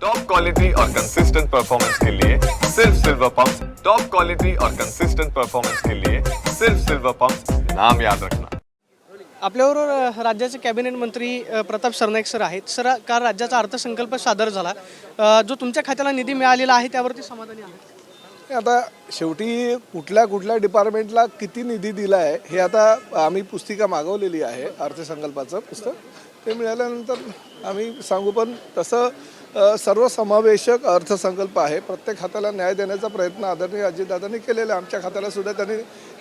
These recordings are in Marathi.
टॉप क्वालिटी और कंसिस्टेंट परफॉर्मेंस के लिए सिर्फ सिल्वर पंप। टॉप क्वालिटी और कंसिस्टेंट परफॉर्मेंस के लिए सिर्फ सिल्वर पंप, नाम याद रखना। आपल्याबरोबर राज्याचे कॅबिनेट मंत्री प्रताप सरनाईक सर आहेत. सर, काल राज्याचा अर्थसंकल्प सादर झाला, जो तुमच्या खात्याला निधी मिळालेला आहे त्यावरती समाधानी आहे? आता शेवटी कुठल्या डिपार्टमेंटला किती निधी दिला आहे हे आता आम्ही पुस्तिका मागवलेली आहे. अर्थसंकल्पाचं पुस्तक ते मिळाल्यानंतर आम्ही सांगू. पण तसं सर्वसमावेशक अर्थसंकल्प आहे. प्रत्येक खात्याला न्याय देण्याचा प्रयत्न आदरणीय अजितदादांनी केलेला आहे. आमच्या खात्याला सुद्धा त्यांनी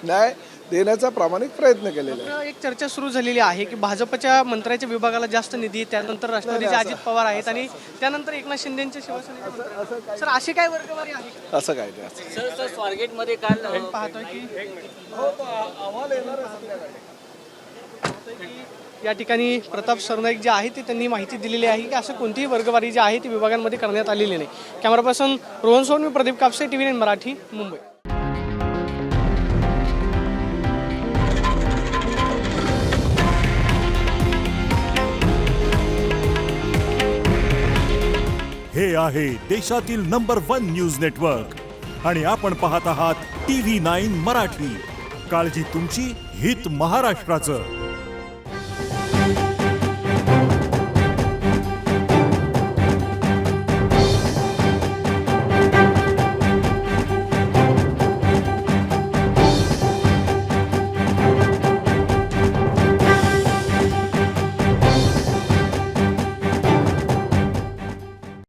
न्याय देण्याचा प्रामाणिक प्रयत्न केलेला आहे. एक चर्चा सुरू झालेली आहे की भाजपच्या मंत्र्याच्या विभागाला जास्त निधी, त्यानंतर राष्ट्रवादीचे अजित पवार आहेत आणि त्यानंतर एकनाथ शिंदेचे शिवसेनेचे. सर, अशी काय वर्गवारी आहे? असं काय नाही. सर स्वारगेटमध्ये काल पाहतोय की अहवाल येणार आहे संध्याकाळी. या ठिकाणी प्रताप सरनाईक जे आहे ते त्यांनी माहिती दिलेली आहे की असं कोणतीही वर्गवारी जी आहे ती विभागांमध्ये करण्यात आलेली नाही. कॅमेरा पर्सन रोहन सोन, मी प्रदीप कापसे, TV9 मराठी, मुंबई. हे आहे देशातील नंबर 1 न्यूज नेटवर्क आणि आपण पाहत आहात TV9 मराठी. काळजी तुमची, हित महाराष्ट्राचं.